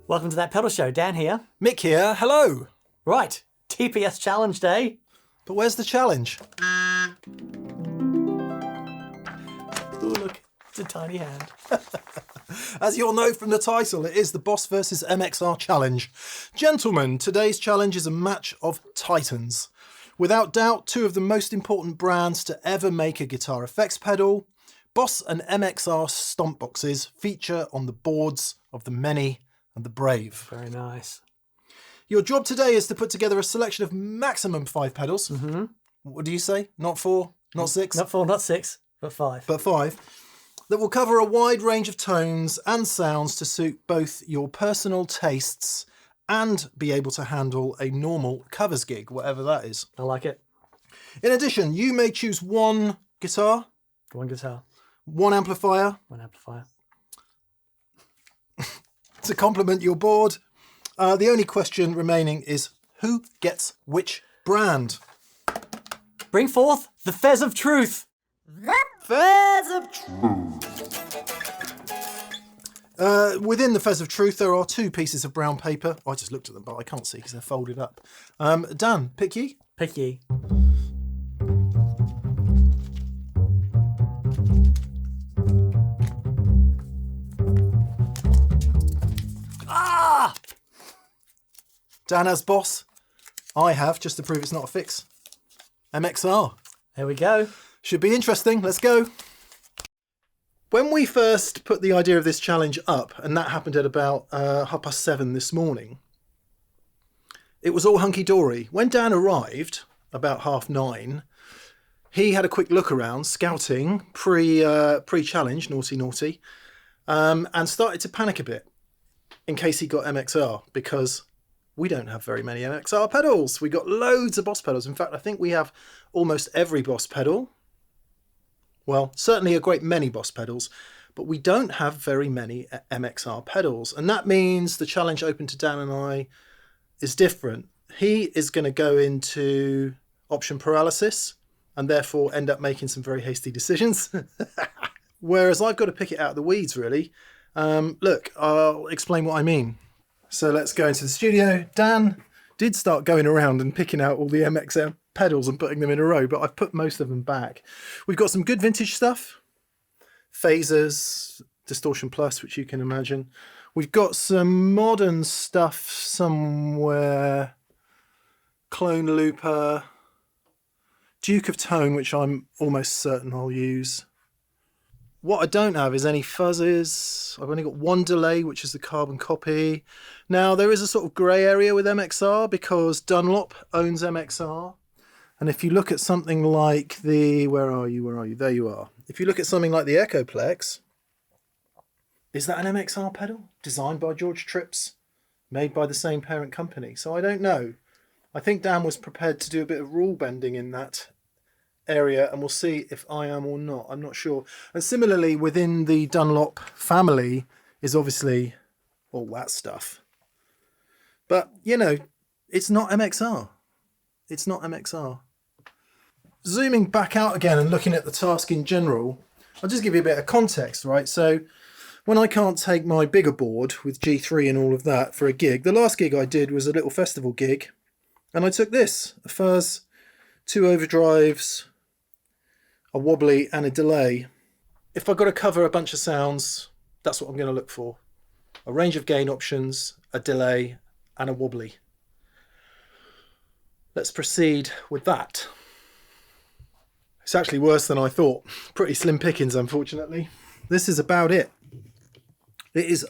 Welcome to That Pedal Show. Dan here. Mick here, hello. Right, TPS Challenge Day. But where's the challenge? Ooh, look, it's a tiny hand. As you'll know from the title, it is the Boss vs MXR Challenge. Gentlemen, today's challenge is a match of titans. Without doubt, two of the most important brands to ever make a guitar effects pedal. Boss and MXR stomp boxes feature on the boards of the many and the brave. Very nice. Your job today is to put together a selection of maximum 5 pedals. Mm-hmm. What do you say? Not 4, not 6? Not 4, not 6, but 5. But 5. That will cover a wide range of tones and sounds to suit both your personal tastes and be able to handle a normal covers gig, whatever that is. I like it. In addition, you may choose one guitar, One guitar, one amplifier one amplifier. to complement your board. The only question remaining is who gets which brand? Bring forth the Fez of Truth. Fez of Truth. Within the Fez of Truth, there are 2 pieces of brown paper. I just looked at them, but I can't see because they're folded up. Dan, pick ye. Pick ye. Ah! Dan as boss. I have, just to prove it's not a fix, MXR. There we go. Should be interesting. Let's go. When we first put the idea of this challenge up, and that happened at about 7:30 this morning, it was all hunky-dory. When Dan arrived, about 9:30, he had a quick look around, scouting, pre-challenge, naughty, and started to panic a bit in case he got MXR, because we don't have very many MXR pedals. We got loads of Boss pedals. In fact, I think we have almost every Boss pedal. Well, certainly a great many Boss pedals, but we don't have very many MXR pedals. And that means the challenge open to Dan and I is different. He is going to go into option paralysis and therefore end up making some very hasty decisions. Whereas I've got to pick it out of the weeds, really. Look, I'll explain what I mean. So let's go into the studio. Dan did start going around and picking out all the MXR pedals and putting them in a row, but I've put most of them back. We've got some good vintage stuff. Phasers, Distortion Plus, which you can imagine. We've got some modern stuff somewhere. Clone Looper. Duke of Tone, which I'm almost certain I'll use. What I don't have is any fuzzes. I've only got one delay, which is the carbon copy. Now, there is a sort of grey area with MXR because Dunlop owns MXR. And if you look at something like the... Where are you? There you are. If you look at something like the Echoplex, is that an MXR pedal? Designed by George Trips, made by the same parent company. So I don't know. I think Dan was prepared to do a bit of rule bending in that area, and we'll see if I am or not. I'm not sure. And similarly, within the Dunlop family is obviously all that stuff. But, you know, it's not MXR. It's not MXR. Zooming back out again and looking at the task in general, I'll just give you a bit of context, right? So when I can't take my bigger board with G3 and all of that for a gig, the last gig I did was a little festival gig, and I took this, a fuzz, 2 overdrives, a wobbly and a delay. If I've got to cover a bunch of sounds, that's what I'm going to look for. A range of gain options, a delay and a wobbly. Let's proceed with that. It's actually worse than I thought. Pretty slim pickings, unfortunately. This is about it. It is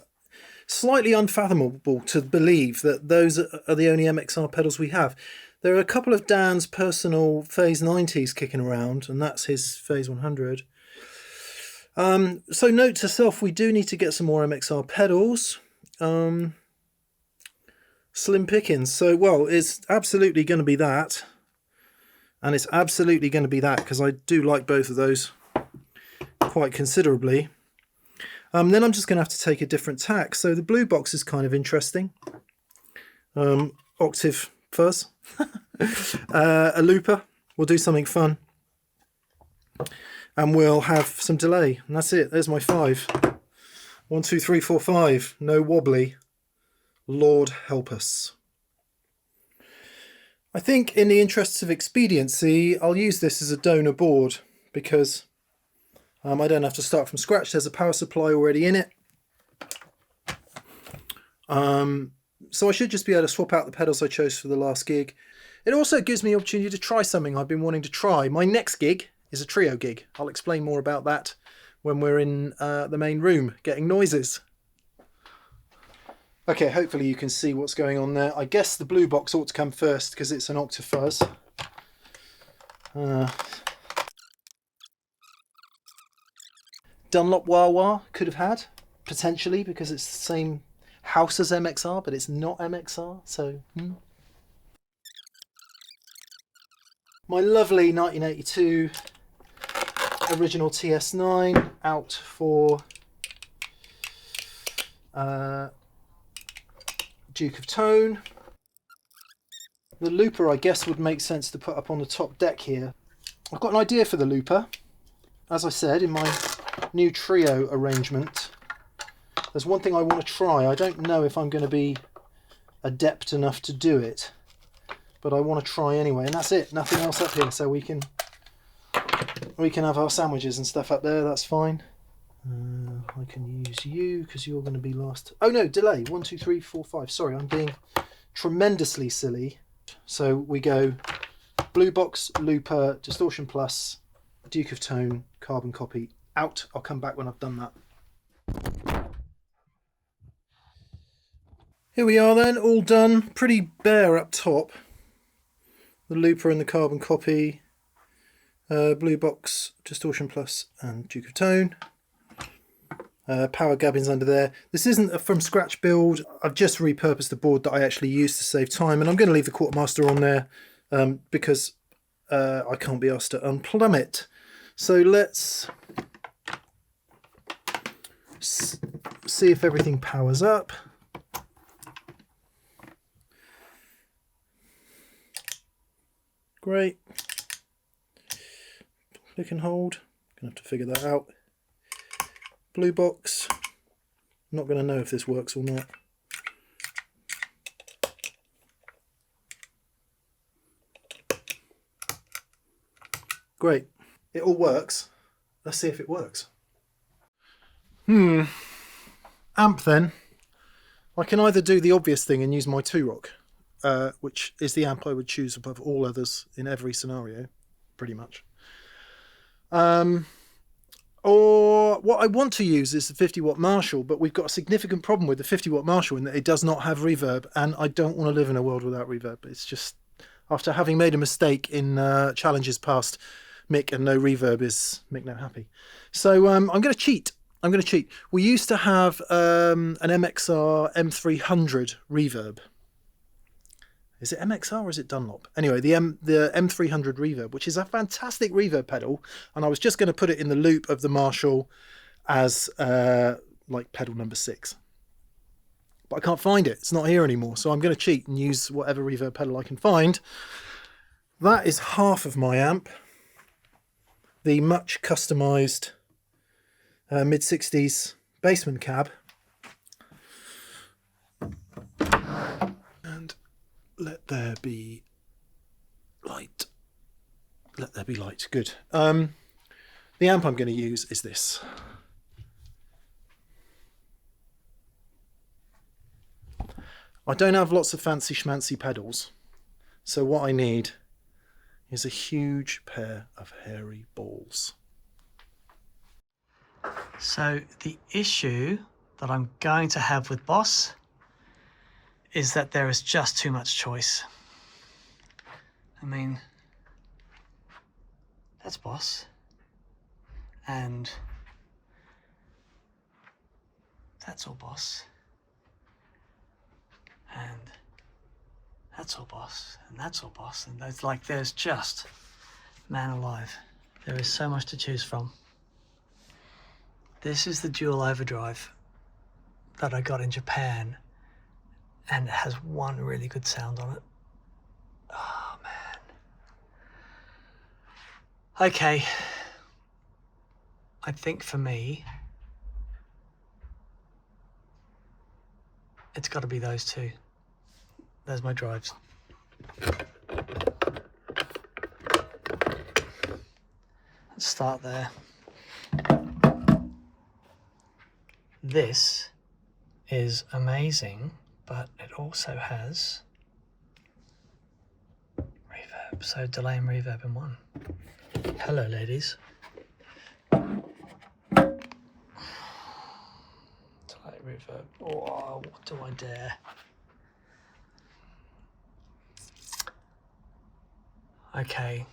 slightly unfathomable to believe that those are the only MXR pedals we have. There are a couple of Dan's personal Phase 90s kicking around, and that's his Phase 100. So note to self, we do need to get some more MXR pedals. Slim pickings. So, well, it's absolutely going to be that. And it's absolutely going to be that, because I do like both of those quite considerably. Then I'm just going to have to take a different tack. So the Blue Box is kind of interesting. Octave fuzz. A looper. We'll do something fun. And we'll have some delay. And that's it. There's my 5. 1, 2, 3, 4, 5. No wobbly. Lord help us. I think in the interests of expediency, I'll use this as a donor board because I don't have to start from scratch. There's a power supply already in it. So I should just be able to swap out the pedals I chose for the last gig. It also gives me the opportunity to try something I've been wanting to try. My next gig is a trio gig. I'll explain more about that when we're in the main room getting noises. Okay, hopefully you can see what's going on there. I guess the blue box ought to come first because it's an octafuzz. Dunlop wah wah could have had, potentially, because it's the same house as MXR, but it's not MXR, so... My lovely 1982 original TS9 out for Duke of Tone. The looper, I guess, would make sense to put up on the top deck here. I've got an idea for the looper. As I said, in my new trio arrangement, there's one thing I want to try. I don't know if I'm going to be adept enough to do it, but I want to try anyway, and that's it. Nothing else up here, so we can have our sandwiches and stuff up there. That's fine. I can use you because you're going to be last. Oh no, delay. 1, 2, 3, 4, 5. Sorry, I'm being tremendously silly. So we go blue box, looper, distortion plus, Duke of Tone, carbon copy, out. I'll come back when I've done that. Here we are then, all done. Pretty bare up top. The looper and the carbon copy, blue box, distortion plus, and Duke of Tone. Power gubbins under there. This isn't a from scratch build. I've just repurposed the board that I actually used to save time, and I'm going to leave the quartermaster on there because I can't be asked to unplumb it. So let's see if everything powers up. Great. Click and hold. Gonna have to figure that out. Blue box. Not going to know if this works or not. Great. It all works. Let's see if it works. Amp then. I can either do the obvious thing and use my 2-rock, which is the amp I would choose above all others in every scenario, pretty much. Or what I want to use is the 50-watt Marshall, but we've got a significant problem with the 50-watt Marshall in that it does not have reverb, and I don't want to live in a world without reverb. It's just, after having made a mistake in challenges past, Mick and no reverb is Mick no happy. So I'm going to cheat. We used to have an MXR M300 reverb. Is it MXR or is it Dunlop? Anyway, the M300 reverb, which is a fantastic reverb pedal, and I was just going to put it in the loop of the Marshall as like pedal number 6. But I can't find it. It's not here anymore, so I'm going to cheat and use whatever reverb pedal I can find. That is half of my amp. The much customised mid-60s basement cab. And let there be light. Let there be light. Good. The amp I'm going to use is this. I don't have lots of fancy schmancy pedals, so what I need is a huge pair of hairy balls. So the issue that I'm going to have with Boss is that there is just too much choice. I mean, that's Boss, and that's all Boss, and that's all Boss, and that's all Boss, and it's like there's just, man alive, there is so much to choose from. This is the dual overdrive that I got in Japan, and it has one really good sound on it. Oh man. Okay. I think for me, It's got to be those two. There's my drives. Let's start there. This is amazing, but it also has reverb. So delay and reverb in one. Hello, ladies. Delay, reverb. Oh, what do I dare? Okay.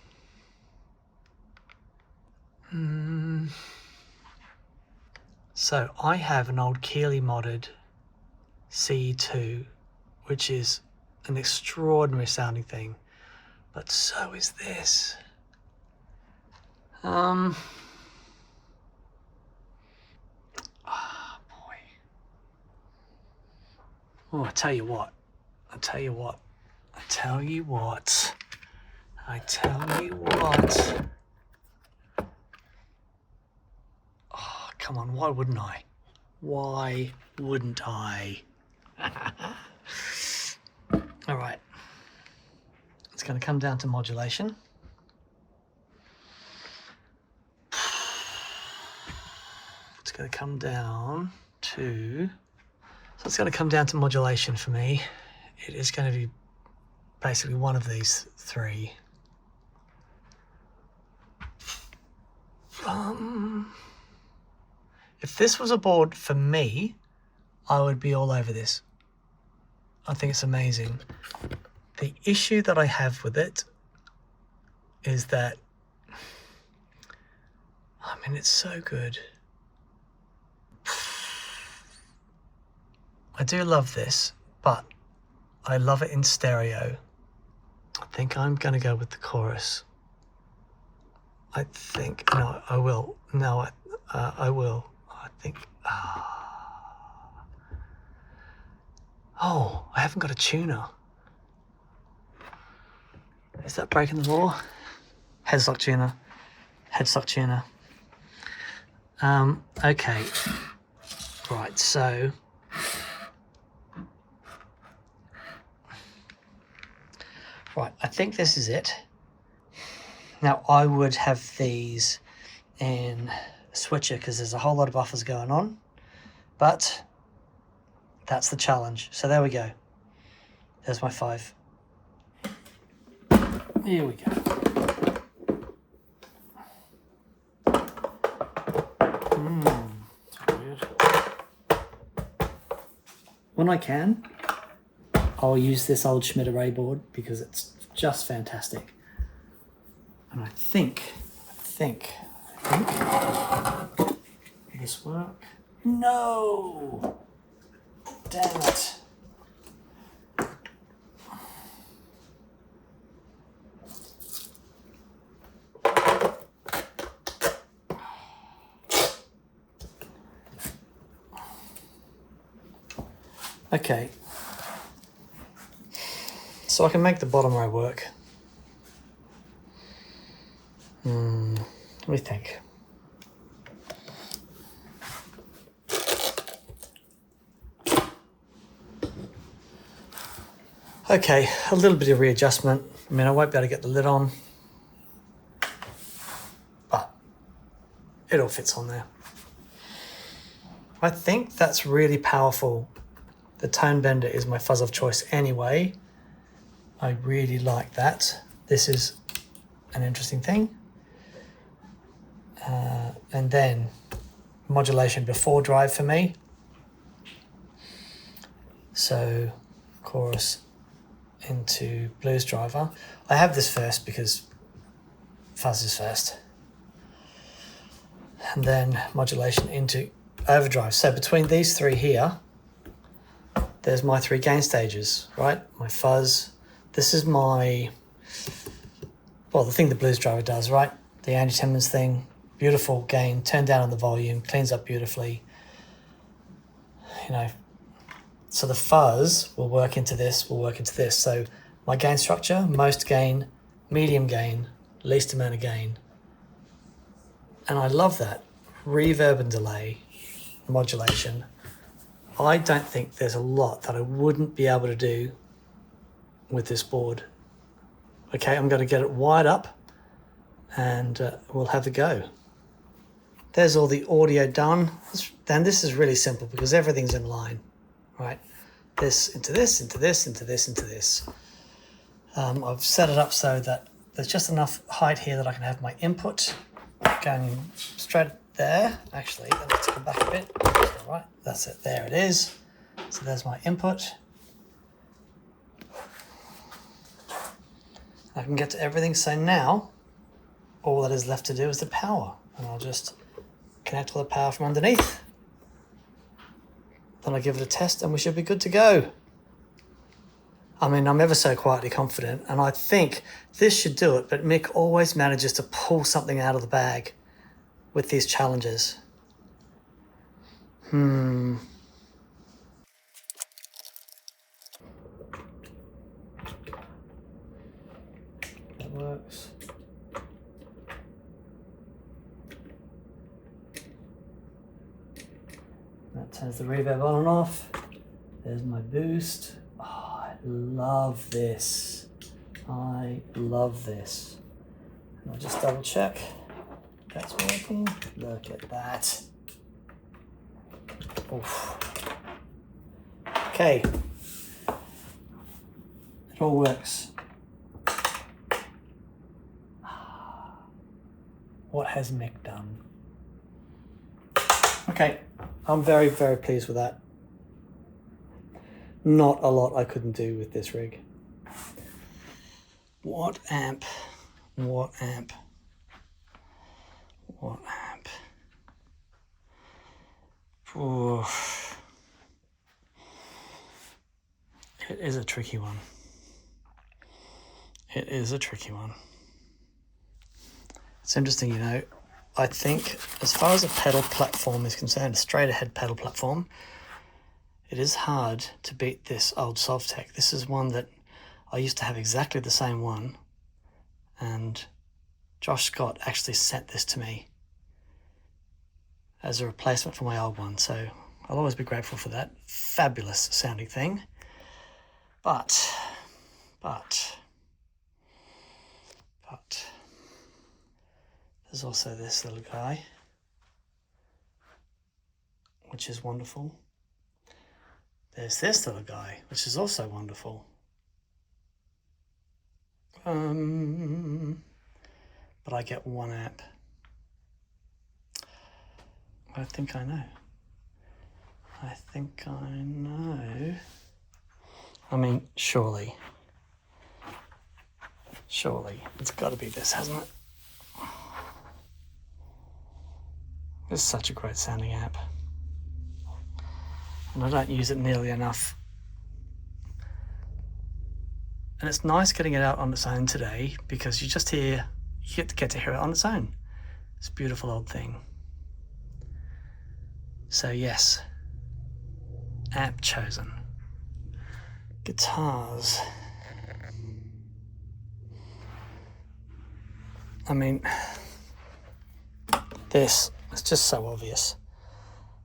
So I have an old Keeley modded C2, which is an extraordinary sounding thing, but so is this. Oh boy. Oh, I tell you what. Oh, come on, why wouldn't I? Why wouldn't I? All right. It's going to come down to modulation. It's going to come down to... So it's going to come down to modulation for me. It is going to be basically one of these three. If this was a board for me, I would be all over this. I think it's amazing. The issue that I have with it is that, I mean, it's so good. I do love this, but I love it in stereo. I think I'm going to go with the chorus. I think, no, I will. No, I will. I think, oh, I haven't got a tuner. Is that breaking the law? Headstock tuner. Headstock tuner. Okay. Right, so... Right, I think this is it. Now, I would have these in a switcher because there's a whole lot of buffers going on, but that's the challenge. So there we go. There's my 5. Here we go. That's weird. When I can, I'll use this old Schmidt array board because it's just fantastic. And I think, will this work? No! Damn it. Okay. So I can make the bottom row work. Let me think. Okay, a little bit of readjustment. I mean, I won't be able to get the lid on, but it all fits on there. I think that's really powerful. The tone bender is my fuzz of choice anyway. I really like that. This is an interesting thing. And then modulation before drive for me. So chorus into blues driver. I have this first because fuzz is first. And then modulation into overdrive. So between these three here, there's my 3 gain stages, right? My fuzz. This is my, well, the thing the blues driver does, right? The Andy Timmons thing. Beautiful gain, turn down on the volume, cleans up beautifully. You know, so the fuzz will work into this, So my gain structure, most gain, medium gain, least amount of gain. And I love that. Reverb and delay, modulation. I don't think there's a lot that I wouldn't be able to do with this board. Okay, I'm going to get it wired up and we'll have a go. There's all the audio done. And this is really simple because everything's in line, right? This into this, into this, into this, into this. I've set it up so that there's just enough height here that I can have my input going straight there. Actually, let me come back a bit. All right, that's it. There it is. So there's my input. I can get to everything. So now, all that is left to do is the power. And I'll just connect all the power from underneath. Then I give it a test and we should be good to go. I mean, I'm ever so quietly confident and I think this should do it, but Mick always manages to pull something out of the bag with these challenges. That works. That turns the reverb on and off. There's my boost. Oh, I love this. I love this. And I'll just double check. That's working. Look at that. Oof. Okay. It all works. What has Mick done? Okay. I'm very, very pleased with that. Not a lot I couldn't do with this rig. What amp? What amp? What amp? Ooh. It is a tricky one. It is a tricky one. It's interesting, you know, I think as far as a pedal platform is concerned, a straight ahead pedal platform, it is hard to beat this old Sovtech. This is one that I used to have exactly the same one, and Josh Scott actually sent this to me as a replacement for my old one, so I'll always be grateful for that. Fabulous sounding thing. But there's also this little guy, which is wonderful. There's this little guy, which is also wonderful. But I get 1 amp. I think I know. I think I know. I mean, surely. It's got to be this, hasn't it? It's such a great sounding amp. And I don't use it nearly enough. And it's nice getting it out on its own today because you get to hear it on its own. It's a beautiful old thing. So yes, amp chosen. Guitars. I mean, this is just so obvious.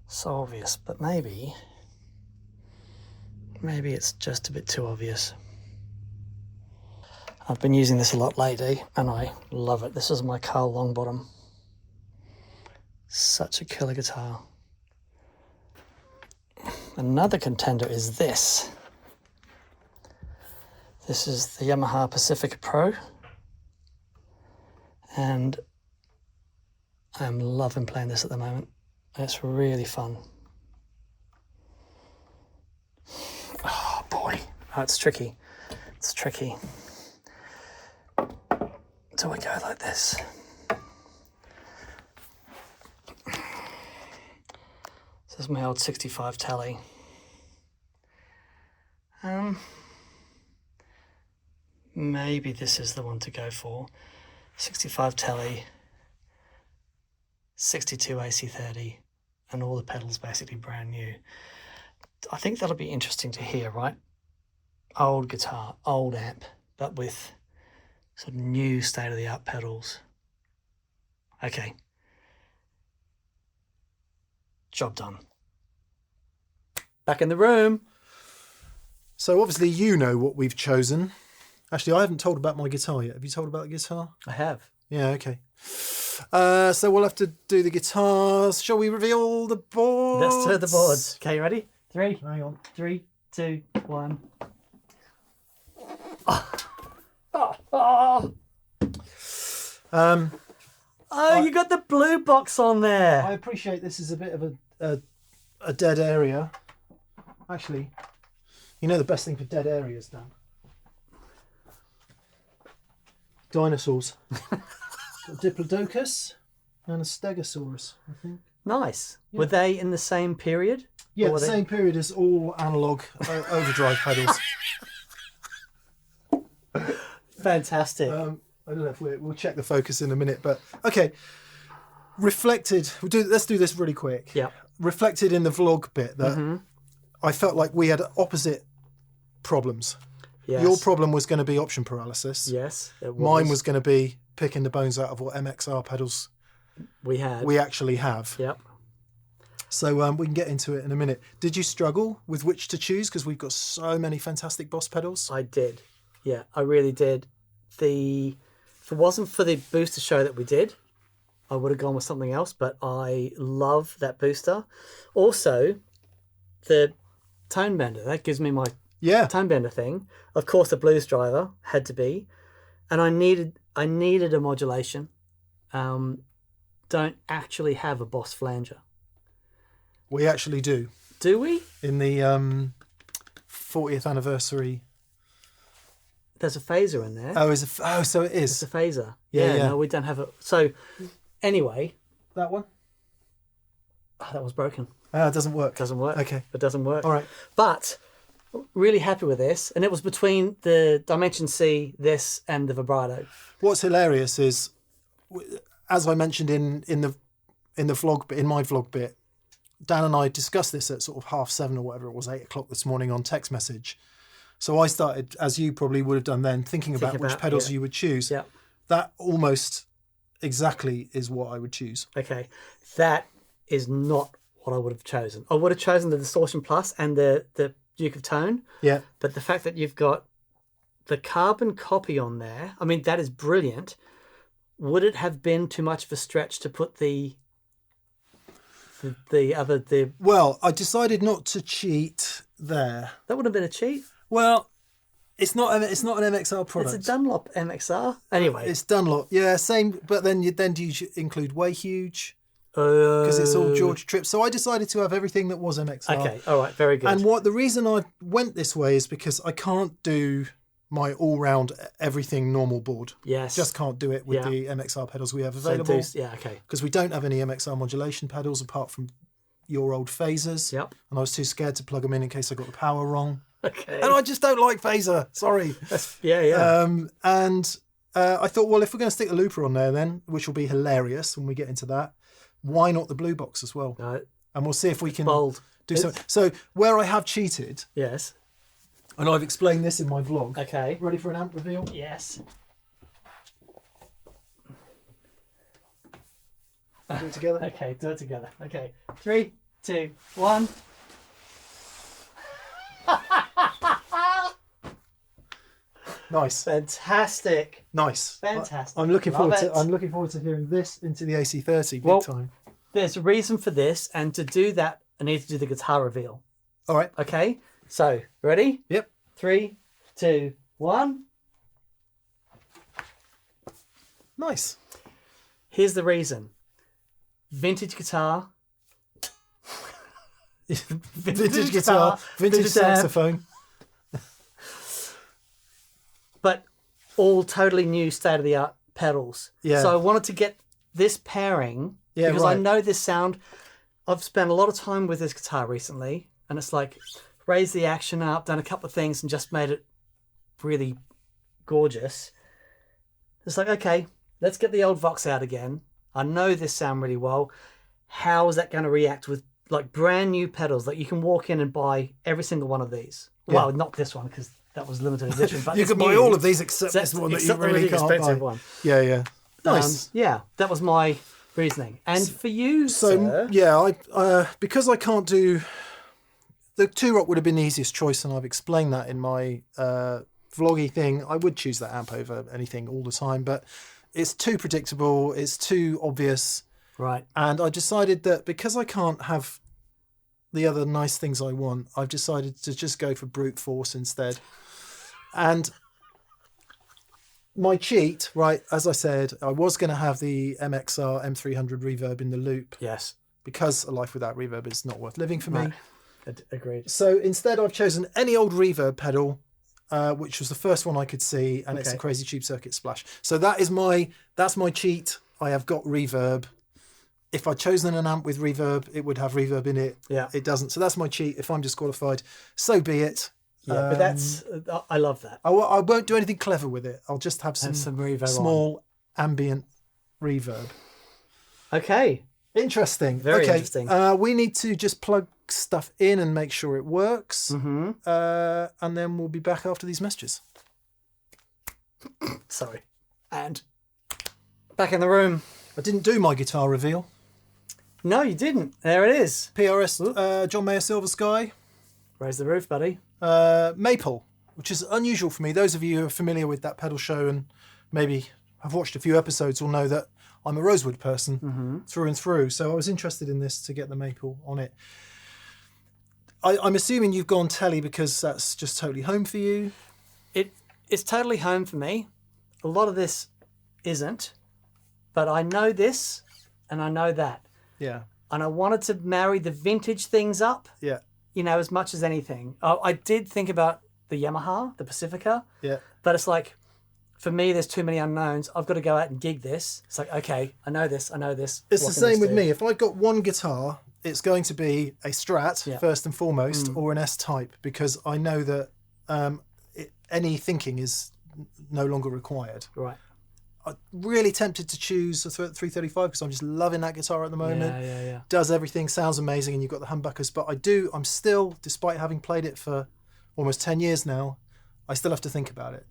So obvious, but maybe it's just a bit too obvious. I've been using this a lot lately and I love it. This is my Carl Longbottom. Such a killer guitar. Another contender is this. This is the Yamaha Pacifica Pro. And I'm loving playing this at the moment. It's really fun. Oh boy, oh, it's tricky. It's tricky. Do I go like this? This is my old 65 Tele. Maybe this is the one to go for. 65 Tele, 62 AC30, and all the pedals basically brand new. I think that'll be interesting to hear, right? Old guitar, old amp, but with sort of new state-of-the-art pedals. Okay. Job done. Back in the room. So obviously you know what we've chosen. Actually, I haven't told about my guitar yet. Have you told about the guitar? I have. Yeah, okay. So we'll have to do the guitars. Shall we reveal the boards? Let's do the boards. Okay, you ready? 3. Hang on. 3, 2, 1. Oh, you got the blue box on there. I appreciate this is a bit of a dead area. Actually, you know the best thing for dead areas, Dan? Dinosaurs. Got Diplodocus and a Stegosaurus, I think. Nice. Yeah. Were they in the same period? Yeah, the same period as all analog overdrive pedals. Fantastic. I don't know if we'll check the focus in a minute, but okay. Reflected. Let's do this really quick. Yeah. Reflected in the vlog bit that I felt like we had opposite problems. Yes. Your problem was going to be option paralysis. Yes, it was. Mine was going to be picking the bones out of what MXR pedals we actually have. Yep. So we can get into it in a minute. Did you struggle with which to choose? Because we've got so many fantastic Boss pedals. I did. Yeah, I really did. If it wasn't for the booster show that we did, I would have gone with something else, but I love that booster. Also, the tone bender, that gives me my tone bender thing. Of course, the blues driver had to be, and I needed a modulation. Don't actually have a Boss flanger. We actually do. Do we? In the 40th anniversary. There's a phaser in there. So it is. It's a phaser. Yeah. No, we don't have it. So, anyway. That one? Oh, that was broken. It doesn't work. Doesn't work. Okay. It doesn't work. All right. But really happy with this, and it was between the Dimension C, this, and the vibrato. What's hilarious is, as I mentioned in my vlog bit, Dan and I discussed this at sort of 7:30 or whatever it was, 8 o'clock this morning on text message. So I started, as you probably would have done then, thinking about which pedals you would choose. Yeah. That almost exactly is what I would choose. Okay. That is not what I would have chosen. I would have chosen the Distortion Plus and the Duke of Tone. Yeah. But the fact that you've got the carbon copy on there, I mean, that is brilliant. Would it have been too much of a stretch to put the other? Well, I decided not to cheat there. That would have been a cheat. Well, it's not an MXR product. It's a Dunlop MXR. Anyway, it's Dunlop. Yeah, same. But then do you include Way Huge? Because it's all George Tripp. So I decided to have everything that was MXR. Okay, all right, very good. And the reason I went this way is because I can't do my all-round everything normal board. Yes. Just can't do it with the MXR pedals we have available. Okay. Because we don't have any MXR modulation pedals apart from your old phasers. Yep. And I was too scared to plug them in case I got the power wrong. Okay. And I just don't like phaser. Sorry. And I thought, well, if we're going to stick the looper on there then, which will be hilarious when we get into that, why not the blue box as well? No. And we'll see if we can do something. So where I have cheated... Yes. And I've explained this in my vlog. Okay. Ready for an amp reveal? Yes. Do it together? Okay, do it together. Okay. 3, 2, 1. Nice. Fantastic. Nice. Fantastic. I'm looking forward to hearing this into the AC30 big time. There's a reason for this, and to do that, I need to do the guitar reveal. All right. Okay. So, ready? Yep. 3, 2, 1. Nice. Here's the reason. Vintage guitar. Vintage guitar. Vintage saxophone. But all totally new state-of-the-art pedals. Yeah. So I wanted to get this pairing because I know this sound. I've spent a lot of time with this guitar recently, and it's like raised the action up, done a couple of things, and just made it really gorgeous. It's like, okay, let's get the old Vox out again. I know this sound really well. How is that going to react with like brand new pedals that you can walk in and buy every single one of these? Yeah. Well, not this one because that was limited edition. But you can buy all of these except this one that you really can't buy. One. Yeah, yeah. Nice. Yeah, that was my reasoning. And for you, so sir? yeah, I because I can't do the 2-Rock would have been the easiest choice, and I've explained that in my vloggy thing. I would choose that amp over anything all the time, but it's too predictable, it's too obvious. Right. And I decided that because I can't have the other nice things I want, I've decided to just go for brute force instead. And my cheat, right, as I said, I was going to have the MXR M300 reverb in the loop. Yes. Because a life without reverb is not worth living for me. Agreed. So instead I've chosen any old reverb pedal, which was the first one I could see, and it's a Crazy Tube Circuit Splash. So that's my cheat. I have got reverb. If I'd chosen an amp with reverb, it would have reverb in it. Yeah. It doesn't. So that's my cheat. If I'm disqualified, so be it. Yeah, but I love that. I won't do anything clever with it. I'll just have some reverb small ambient reverb. Okay. Interesting. Very interesting. We need to just plug stuff in and make sure it works. Mm-hmm. And then we'll be back after these messages. Sorry. And back in the room. I didn't do my guitar reveal. No, you didn't. There it is. PRS John Mayer Silver Sky. Raise the roof, buddy. Maple, which is unusual for me. Those of you who are familiar with that pedal show and maybe have watched a few episodes will know that I'm a rosewood person through and through. So I was interested in this to get the maple on it. I'm assuming you've gone telly because that's just totally home for you. It's totally home for me. A lot of this isn't, but I know this and I know that. Yeah. And I wanted to marry the vintage things up. Yeah. You know, as much as anything. I did think about the Yamaha, the Pacifica. Yeah. But it's like, for me, there's too many unknowns. I've got to go out and gig this. It's like, okay, I know this. It's the same with me. If I've got one guitar, it's going to be a Strat, first and foremost, or an S-Type, because I know that any thinking is no longer required. Right. I'm really tempted to choose a 335 because I'm just loving that guitar at the moment. Yeah. Does everything, sounds amazing, and you've got the humbuckers. But I'm still, despite having played it for almost 10 years now, I still have to think about it.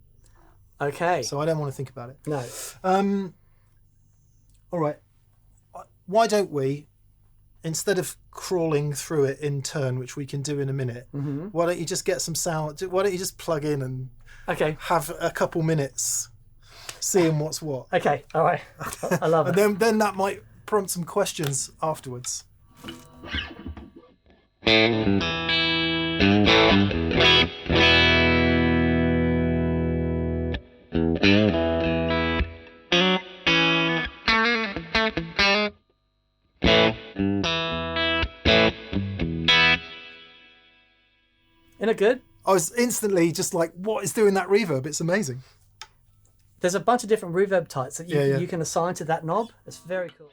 Okay. So I don't want to think about it. No. All right. Why don't we, instead of crawling through it in turn, which we can do in a minute, why don't you just get some sound? Why don't you just plug in and have a couple minutes seeing what's what? Okay. All right. I love it. And then that might prompt some questions afterwards. Isn't it good? I was instantly just like, what is doing that reverb? It's amazing. There's a bunch of different reverb types that you can assign to that knob. It's very cool.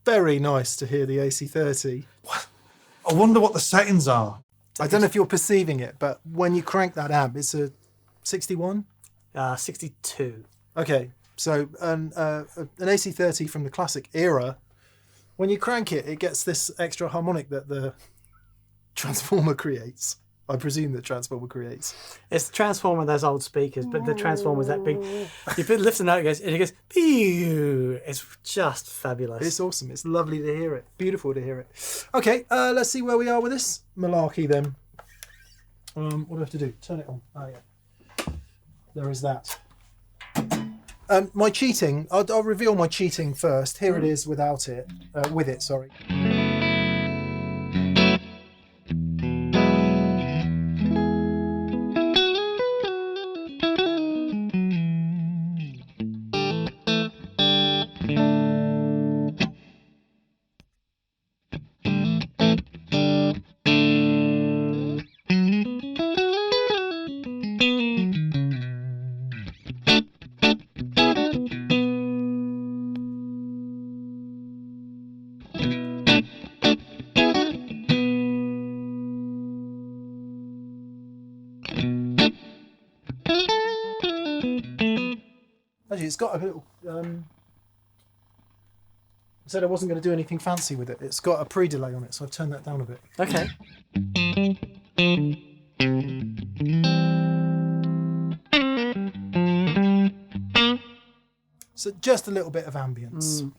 very nice to hear the AC30. I wonder what the settings are. I don't know if you're perceiving it, but when you crank that amp, it's a 61? 62. Okay, so an AC30 from the classic era, when you crank it, it gets this extra harmonic that the Transformer creates. I presume that Transformer creates. It's the Transformer of those old speakers, but the Transformer is that big. You lift the note, it goes, pew! It's just fabulous. It's awesome. It's lovely to hear it. Beautiful to hear it. Okay, let's see where we are with this malarkey then. What do I have to do? Turn it on. Oh, yeah. There is that. My cheating, I'll reveal my cheating first. Here it is without it. With it, sorry. Actually, it's got a little... I said I wasn't going to do anything fancy with it. It's got a pre-delay on it, so I've turned that down a bit. Okay. So just a little bit of ambience.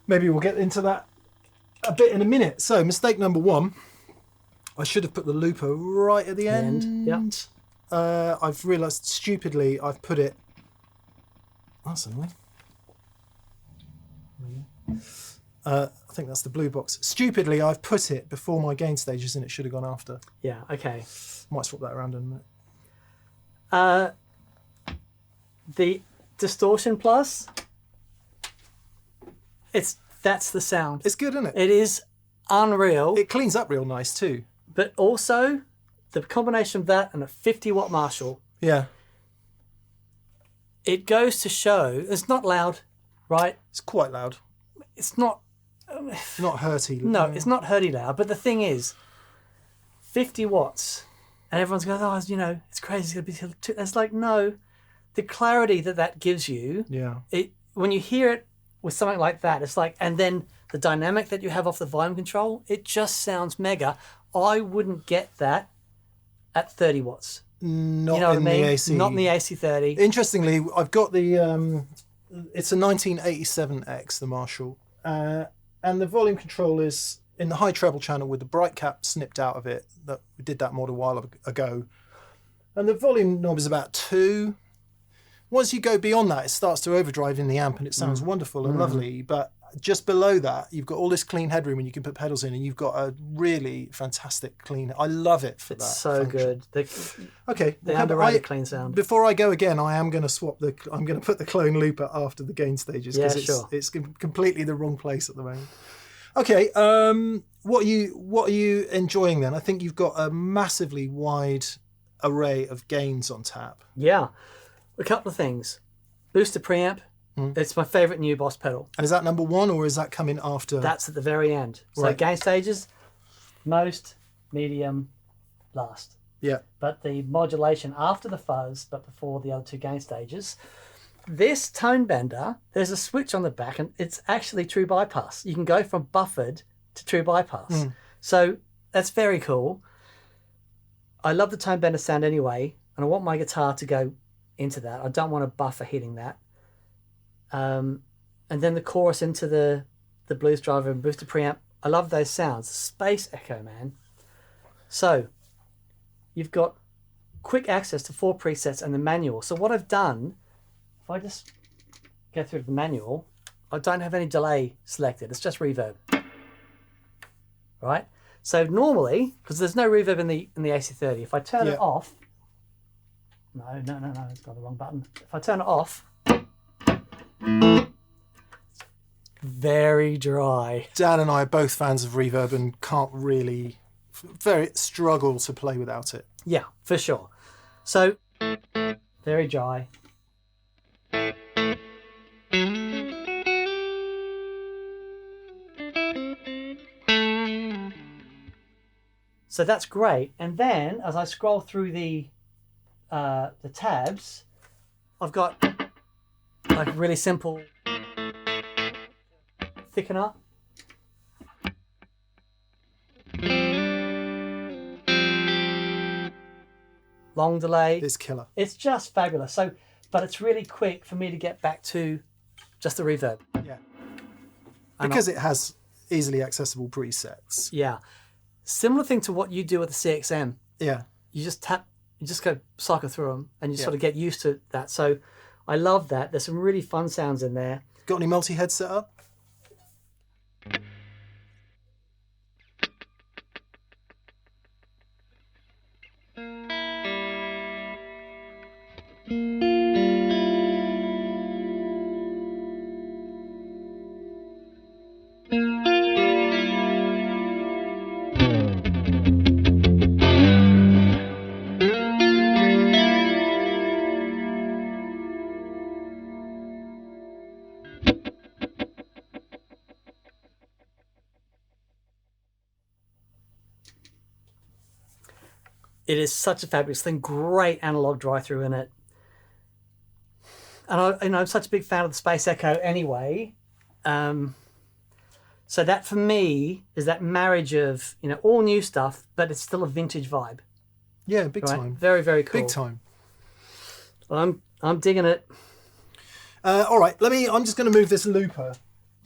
maybe we'll get into that a bit in a minute. So mistake number 1, I should have put the looper right at the end. Yep. I've realised stupidly I've put it. That's annoying. I think that's the blue box. Stupidly, I've put it before my gain stages and it should have gone after. Yeah, okay. Might swap that around in a minute. The Distortion Plus, that's the sound. It's good, isn't it? It is unreal. It cleans up real nice too. But also, the combination of that and a 50-watt Marshall, Yeah. it goes to show, it's not loud, right? It's quite loud. It's not... Not hurty. No, it's not hurdy loud. But the thing is, 50 watts, and everyone's going, oh, you know, it's crazy. It's going to be... It's like, no. The clarity that gives you, Yeah. When you hear it with something like that, it's like... And then the dynamic that you have off the volume control, it just sounds mega. I wouldn't get that at 30 watts. Not You know what in I mean? the AC. Not in the AC30. Interestingly, I've got the... it's a 1987X, the Marshall. And the volume control is in the high treble channel with the bright cap snipped out of it. That we did that model a while ago. And the volume knob is about 2. Once you go beyond that, it starts to overdrive in the amp and it sounds wonderful and lovely. But just below that, you've got all this clean headroom and you can put pedals in and you've got a really fantastic clean... I love it for that. It's so function. good. Okay. The underrated clean sound. Before I go again, I am going to swap I'm going to put the clone looper after the gain stages because Yeah, it's completely the wrong place at the moment. Okay. What are you enjoying then? I think you've got a massively wide array of gains on tap. Yeah. A couple of things. Booster preamp. It's my favourite new Boss pedal. And is that number 1 or is that coming after? That's at the very end. So Right. gain stages, most, medium, last. Yeah. But the modulation after the fuzz, but before the other 2 gain stages. This tone bender, there's a switch on the back and it's actually true bypass. You can go from buffered to true bypass. So that's very cool. I love the tone bender sound anyway, and I want my guitar to go into that. I don't want a buffer hitting that. And then the chorus into the blues driver and booster preamp. I love those sounds. Space echo, man. So you've got quick access to 4 presets and the manual. So what I've done, if I just go through the manual, I don't have any delay selected. It's just reverb. Right? So normally, because there's no reverb in the AC30, if I turn it off, no, it's got the wrong button. If I turn it off, very dry. Dan and I are both fans of reverb and can't really struggle to play without it. Yeah, for sure. So, very dry. So that's great. And then as I scroll through the tabs, I've got like really simple thickener. Long delay. It's killer. It's just fabulous. So, but it's really quick for me to get back to just the reverb. Yeah. Because it has easily accessible presets. Yeah. Similar thing to what you do with the CXM. Yeah. You just go cycle through them and you sort of get used to that. So I love that. There's some really fun sounds in there. Got any multi-head set up? It is such a fabulous thing. Great analog drive-through in it. And I'm such a big fan of the Space Echo anyway. So that for me is that marriage of, all new stuff, but it's still a vintage vibe. Yeah, big Right? time. Very, very cool. Big time. I'm digging it. All right, I'm just going to move this looper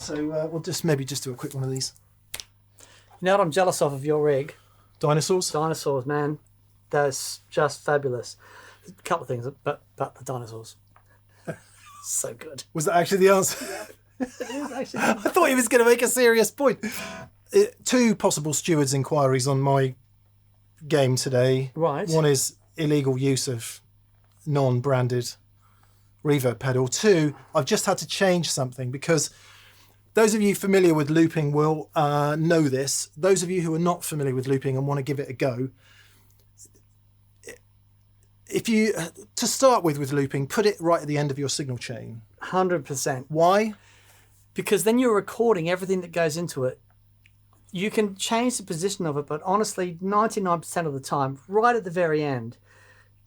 So we'll just maybe just do a quick one of these. You know what I'm jealous of your rig? Dinosaurs? Dinosaurs, man. That's just fabulous. A couple of things, but the dinosaurs. So good. Was that actually the answer? It is actually. I thought he was going to make a serious point. Two possible stewards' inquiries on my game today. Right. One is illegal use of non-branded reverb pedal. Two, I've just had to change something because those of you familiar with looping will know this. Those of you who are not familiar with looping and want to give it a go, if you, to start with looping, put it right at the end of your signal chain. 100%. Why? Because then you're recording everything that goes into it. You can change the position of it, but honestly, 99% of the time, right at the very end,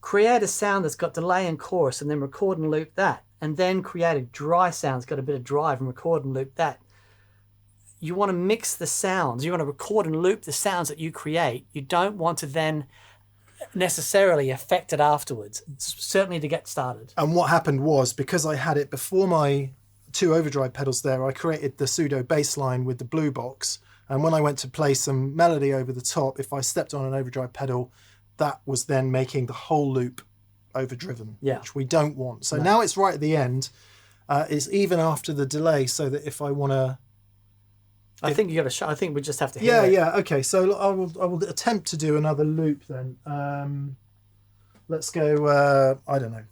create a sound that's got delay and chorus and then record and loop that. And then create a dry sound that's got a bit of drive and record and loop that. You want to mix the sounds. You want to record and loop the sounds that you create. You don't want to then necessarily affect it afterwards, certainly to get started. And what happened was, because I had it before my two overdrive pedals there, I created the pseudo bass line with the Blue Box. And when I went to play some melody over the top, if I stepped on an overdrive pedal, that was then making the whole loop overdriven, which we don't want. So now it's right at the end. It's even after the delay, so that if I want to... I think you got to show. I think we just have to hear it. Yeah. Okay. So I will attempt to do another loop then. Let's go. I don't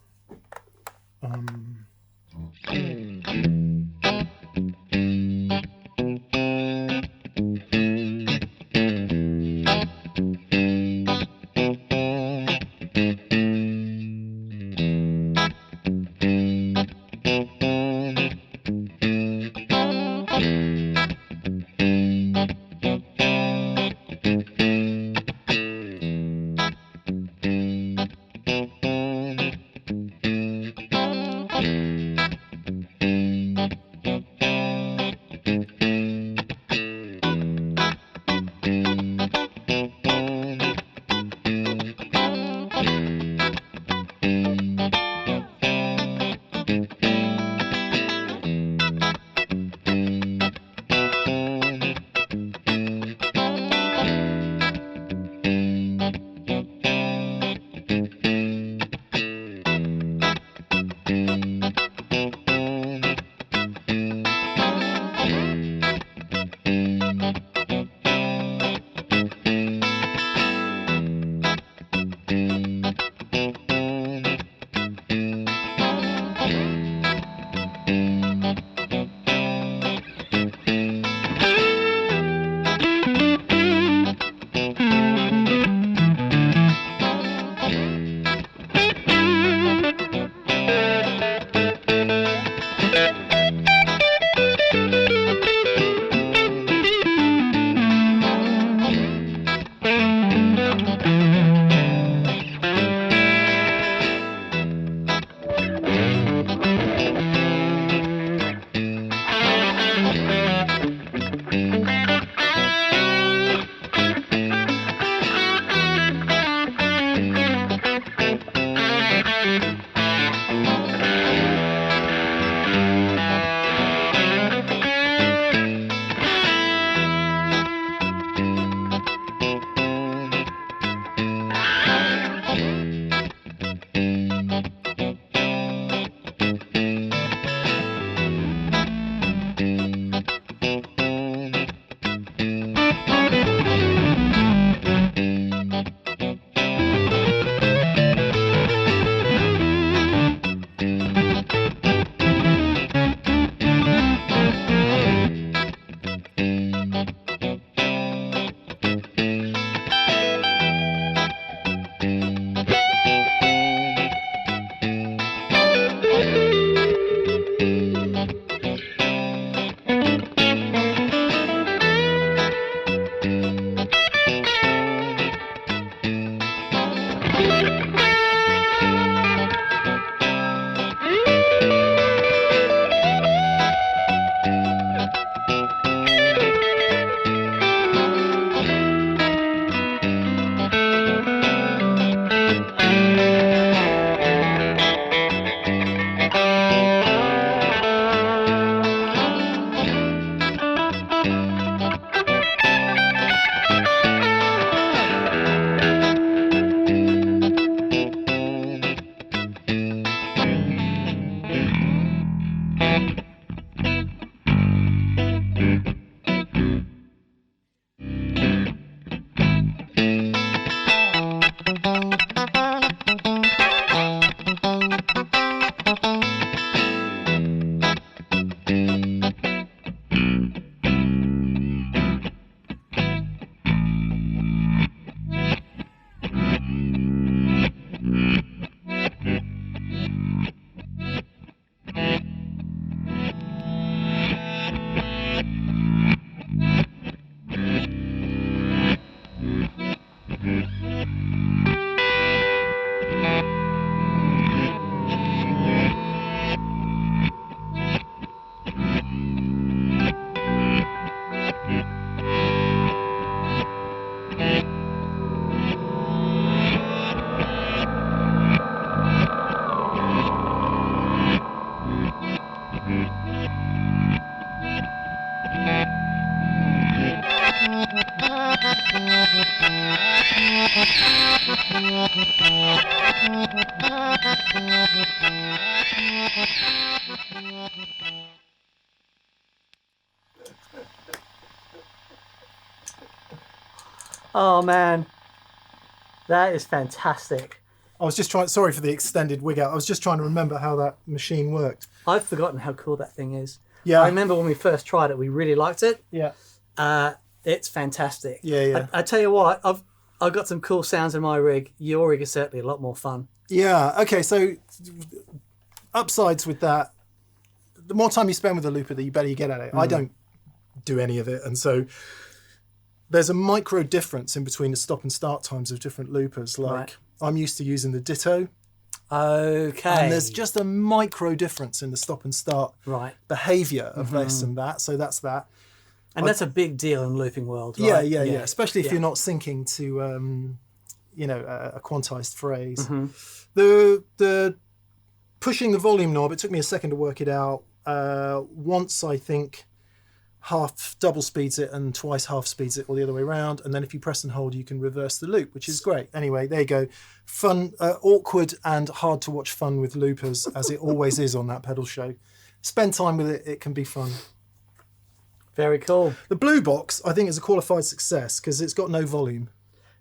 Oh man, that is fantastic. I was just trying, sorry for the extended wig out. I was just trying to remember how that machine worked. I've forgotten how cool that thing is. Yeah. I remember when we first tried it, we really liked it. Yeah. It's fantastic. Yeah. I tell you what, I've got some cool sounds in my rig. Your rig is certainly a lot more fun. Yeah. Okay. So upsides with that, the more time you spend with the looper, the better you get at it. I don't do any of it. And so there's a micro difference in between the stop and start times of different loopers. Like Right. I'm used to using the Ditto. Okay. And there's just a micro difference in the stop and start right. behavior of this and that. So that's that. And that's a big deal in looping world, right? Yeah. Especially if you're not syncing to, a quantized phrase. The pushing the volume knob, it took me a second to work it out. Once I think half double speeds it and twice half speeds it, or the other way around. And then if you press and hold, you can reverse the loop, which is great. Anyway, there you go. Fun, awkward and hard to watch fun with loopers, as it always is on that pedal show. Spend time with it, it can be fun. Very cool. The Blue Box, I think, is a qualified success because it's got no volume.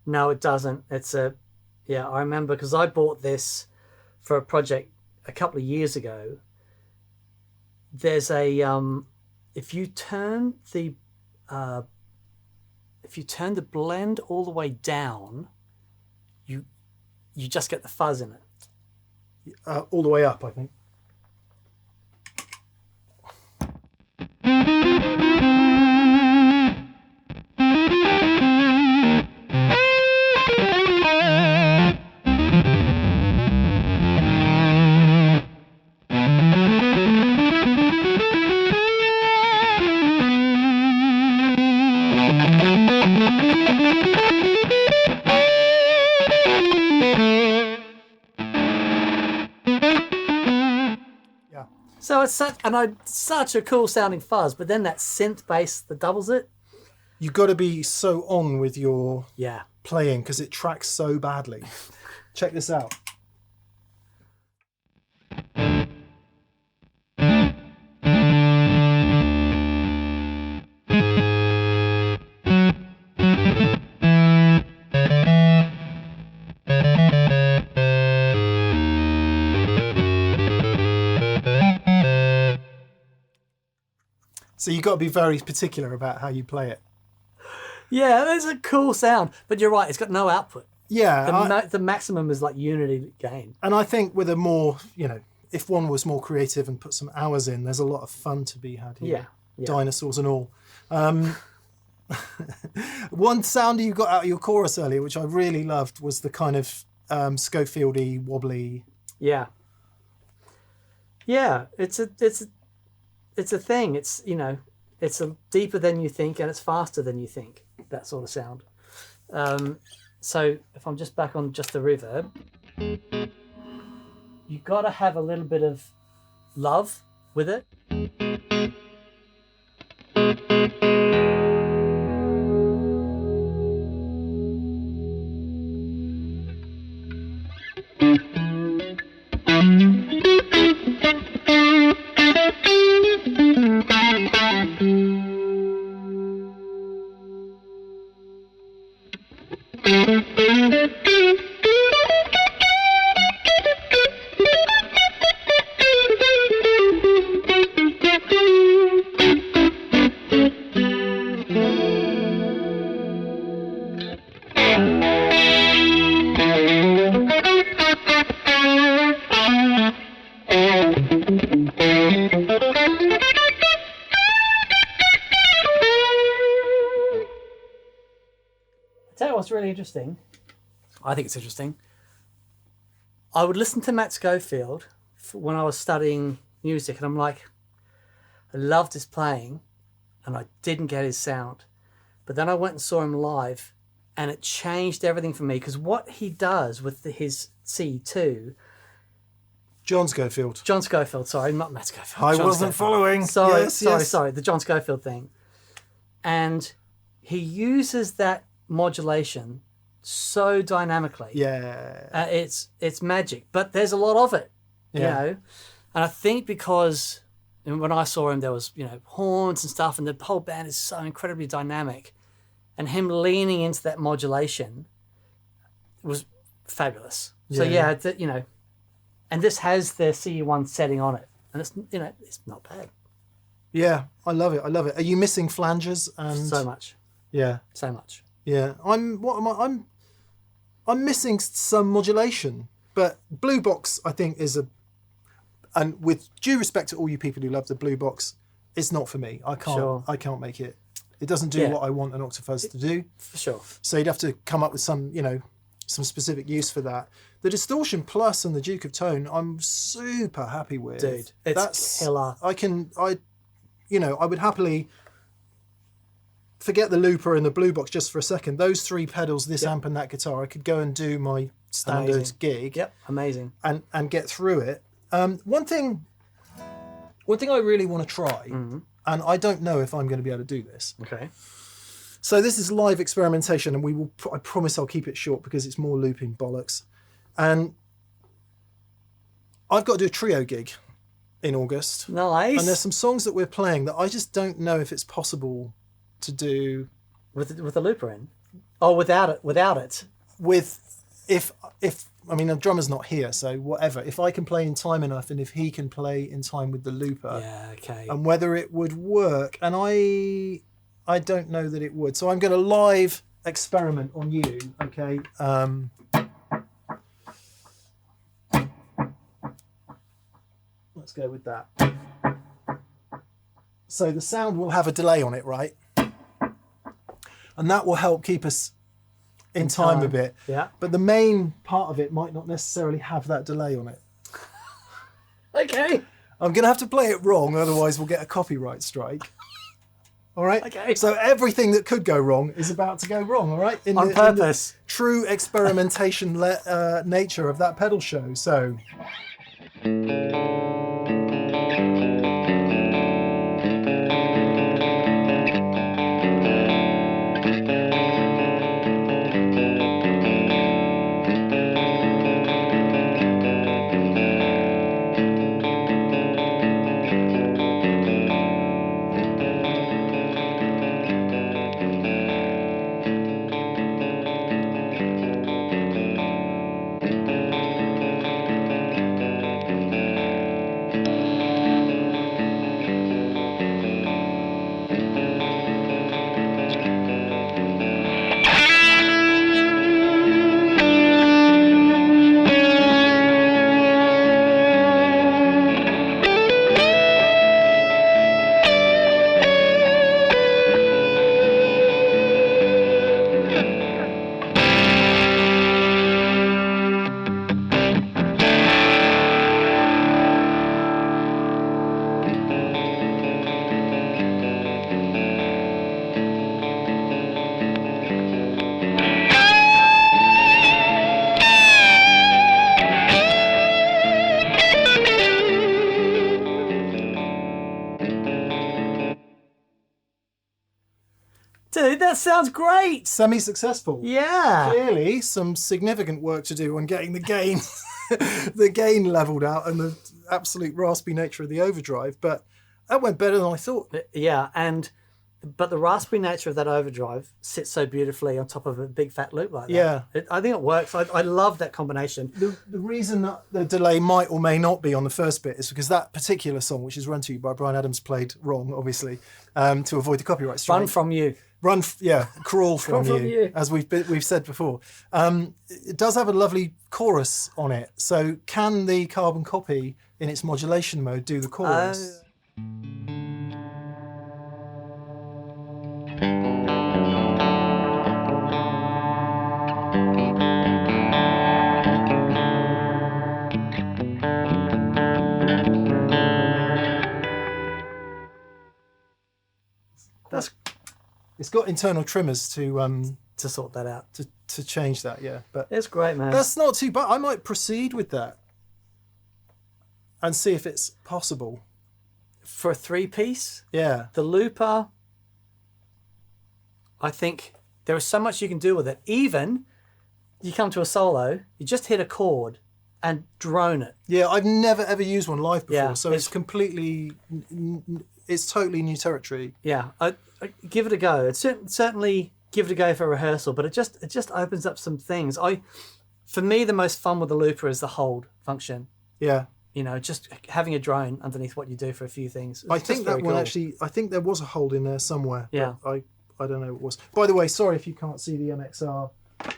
No, it doesn't. I remember because I bought this for a project a couple of years ago. There's if you turn the blend all the way down, you just get the fuzz in it. All the way up, I think. So it's such a cool sounding fuzz, but then that synth bass that doubles it. You've got to be so on with your Yeah. playing because it tracks so badly. Check this out. So you've got to be very particular about how you play it. Yeah, it's a cool sound, but you're right, it's got no output. Yeah. The maximum is like unity gain. And I think with a more, if one was more creative and put some hours in, there's a lot of fun to be had here. Yeah. Dinosaurs and all. One sound you got out of your chorus earlier, which I really loved, was the kind of Schofield-y, wobbly. Yeah. Yeah, it's a thing. It's it's deeper than you think and it's faster than you think. That sort of sound. So if I'm just back on just the reverb, you got to have a little bit of love with it. Really interesting. I think it's interesting. I would listen to Matt Schofield when I was studying music, and I'm like, I loved his playing, and I didn't get his sound. But then I went and saw him live, and it changed everything for me because what he does with his C2. John Schofield, sorry, not Matt Schofield. I John wasn't Schofield. following. Sorry, the John Schofield thing. And he uses that modulation so dynamically. Yeah. It's magic, but there's a lot of it, you Yeah. know. And I think because when I saw him, there was, you know, horns and stuff, and the whole band is so incredibly dynamic, and him leaning into that modulation was fabulous. So Yeah. you know, and this has the CE1 setting on it, and it's, you know, it's not bad. Yeah, I love it. I love it. Are you missing flanges and So much, Yeah, so much. yeah. I'm missing some modulation, but Blue Box I think is and with due respect to all you people who love the Blue Box, it's not for me. I can't. Sure. I can't make it. It doesn't do Yeah. what I want an Octafuzz to do. For sure. So you'd have to come up with some, you know, some specific use for that. The Distortion Plus and the Duke of Tone, I'm super happy with. Dude, it's killer. I would happily forget the looper and the Blue Box just for a second. Those three pedals, this amp and that guitar, I could go and do my standard Amazing. gig. Yep, amazing. And get through it. One thing I really want to try, and I don't know if I'm going to be able to do this. Okay. So this is live experimentation, and I promise I'll keep it short because it's more looping bollocks. And I've got to do a trio gig in August. Nice. And there's some songs that we're playing that I just don't know if it's possible to do with the looper in. Oh, without it. if I mean, the drummer's not here, so whatever. If I can play in time enough, and if he can play in time with the looper, Yeah. Okay. and whether it would work, and I don't know that it would. So I'm going to live experiment on you, okay? Let's go with that. So the sound will have a delay on it, right? And that will help keep us in time a bit. Yeah. But the main part of it might not necessarily have that delay on it. Okay. I'm going to have to play it wrong, otherwise we'll get a copyright strike. All right? Okay. So everything that could go wrong is about to go wrong, all right? On purpose. In the true experimentation nature of that pedal show. So... Dude, that sounds great. Semi-successful. Yeah. Clearly, some significant work to do on getting the gain, the gain leveled out, and the absolute raspy nature of the overdrive. But that went better than I thought. Yeah, but the raspy nature of that overdrive sits so beautifully on top of a big fat loop like that. Yeah. I think it works. I love that combination. The reason that the delay might or may not be on the first bit is because that particular song, which is Run To You by Bryan Adams, played wrong, obviously, to avoid the copyright strike. Run From You. Crawl from from you, you. as we've said before. It does have a lovely chorus on it. So can the carbon copy in its modulation mode do the chorus? It's got internal trimmers to sort that out. to change that, yeah. But It's great, man. that's not too bad. I might proceed with that and see if it's possible. For a three-piece, Yeah. the looper, I think there is so much you can do with it. Even you come to a solo, you just hit a chord and drone it. Yeah, I've never ever used one live before, Yeah, so it's completely, it's totally new territory. Yeah, I give it a go. It's certainly give it a go for rehearsal, but it just opens up some things. For me, the most fun with the looper is the hold function. Yeah. You know, just having a drone underneath what you do for a few things. I think that one actually, I think there was a hold in there somewhere. Yeah. I don't know what it was. By the way, sorry if you can't see the MXR.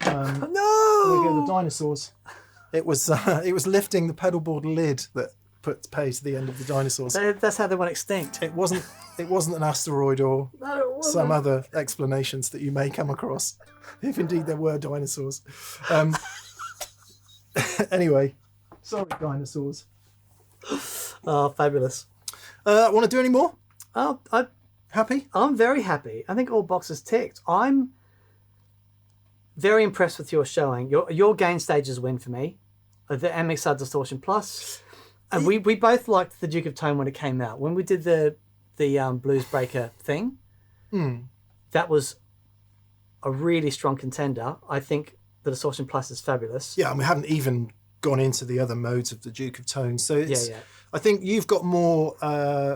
No! There we go, the dinosaurs. It was lifting the pedalboard lid that put pace to the end of the dinosaurs. That's how they went extinct. It wasn't an asteroid or No, it wasn't. some other explanations that you may come across, if indeed there were dinosaurs. Anyway, sorry, dinosaurs. Oh, fabulous. Want to do any more? Oh, Happy? I'm very happy. I think all boxes ticked. I'm very impressed with your showing. Your gain stages win for me. The MXR Distortion Plus. And we both liked the Duke of Tone when it came out. When we did the Blues Breaker thing, that was a really strong contender. I think the Distortion Plus is fabulous. Yeah, and we haven't even gone into the other modes of the Duke of Tone. So it's, Yeah. I think you've got more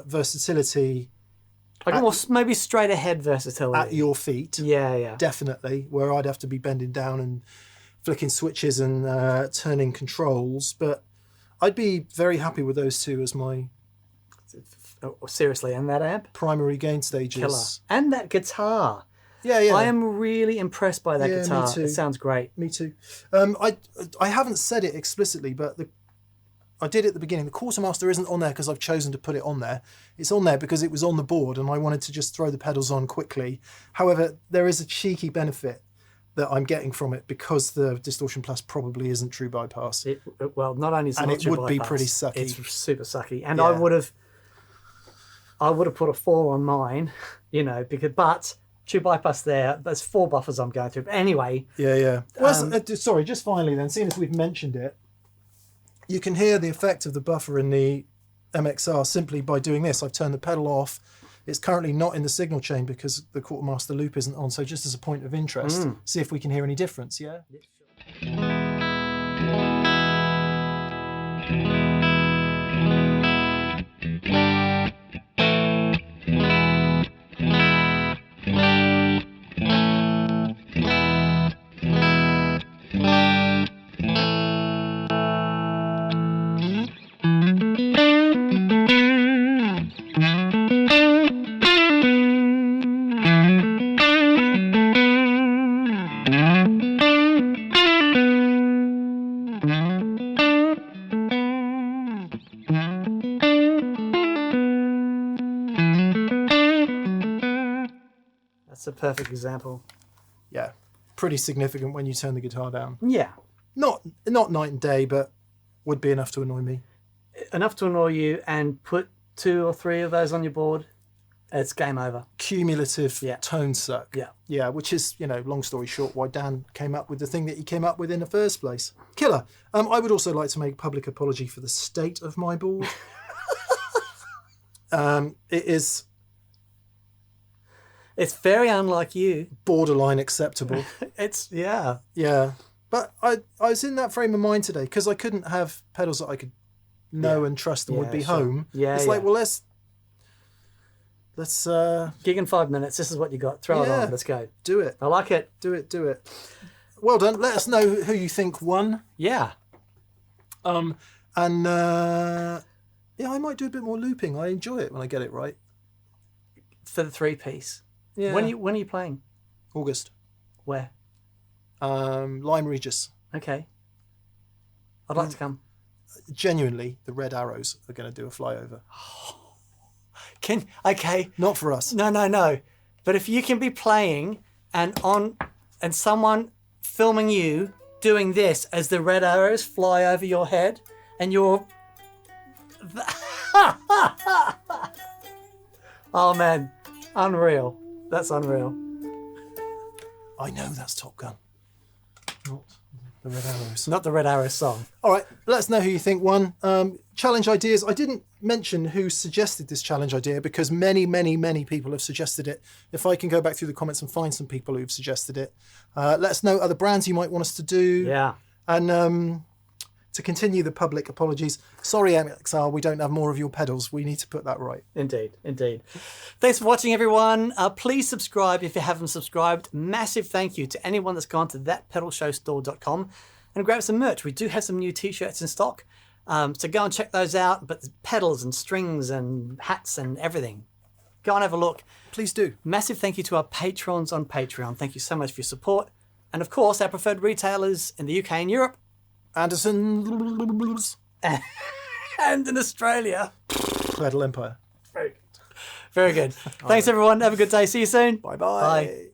versatility. I got more maybe straight ahead versatility. At your feet. Yeah. Definitely, where I'd have to be bending down and flicking switches and turning controls. But I'd be very happy with those two as my Seriously, and that amp? primary gain stages. Killer. And that guitar. Yeah. I am really impressed by that guitar. Me too. It sounds great. Me too. I haven't said it explicitly, but I did at the beginning. The Quartermaster isn't on there because I've chosen to put it on there. It's on there because it was on the board and I wanted to just throw the pedals on quickly. However, there is a cheeky benefit that I'm getting from it because the Distortion Plus probably isn't true bypass. Well, not only is it And not it true would be bypass, pretty sucky. It's super sucky. And Yeah. I would have put a 4 on mine, but true bypass there, there's 4 buffers I'm going through. But anyway. Yeah. Well, sorry, just finally then, seeing as we've mentioned it, you can hear the effect of the buffer in the MXR simply by doing this. I've turned the pedal off. It's currently not in the signal chain because the Quartermaster loop isn't on. So just as a point of interest, see if we can hear any difference, yeah? That's a perfect example. Yeah, pretty significant when you turn the guitar down. Yeah. Not night and day, but would be enough to annoy me. Enough to annoy you and put 2 or 3 of those on your board, it's game over. Cumulative Yeah. tone suck. Yeah, which is, long story short, why Dan came up with the thing that he came up with in the first place. Killer. I would also like to make public apology for the state of my board. It is It's very unlike you. borderline acceptable. Yeah. Yeah. But I was in that frame of mind today because I couldn't have pedals that I could know and trust and would be sure. home. Yeah, it's like, well, let's Gig in 5 minutes. This is what you got. Throw it Yeah. on. Let's go. do it. I like it. Do it. Well done. Let us know who you think won. Yeah. And I might do a bit more looping. I enjoy it when I get it right. For the 3-piece. Yeah. When are you playing? August. Where? Lyme Regis. Okay. I'd like to come. Genuinely, the Red Arrows are going to do a flyover. Okay. Not for us. No. But if you can be playing and someone filming you doing this as the red arrows fly over your head and you're oh man, unreal. That's unreal. I know that's Top Gun. Not. The Red Arrows. Not the Red Arrow song. All right, let us know who you think won. Challenge ideas. I didn't mention who suggested this challenge idea because many, many, many people have suggested it. If I can go back through the comments and find some people who've suggested it. Let us know other brands you might want us to do. Yeah. And to continue the public apologies, sorry MXR, we don't have more of your pedals. We need to put that right. Indeed, indeed. Thanks for watching, everyone. Please subscribe if you haven't subscribed. Massive thank you to anyone that's gone to thatpedalshowstore.com and grab some merch. We do have some new t-shirts in stock, so go and check those out. But there's pedals and strings and hats and everything. Go and have a look. Please do. Massive thank you to our patrons on Patreon. Thank you so much for your support. And of course, our preferred retailers in the UK and Europe. Anderson. And in Australia. Pedal Empire. Very good. Very good. Thanks, everyone. Have a good day. See you soon. Bye-bye. Bye.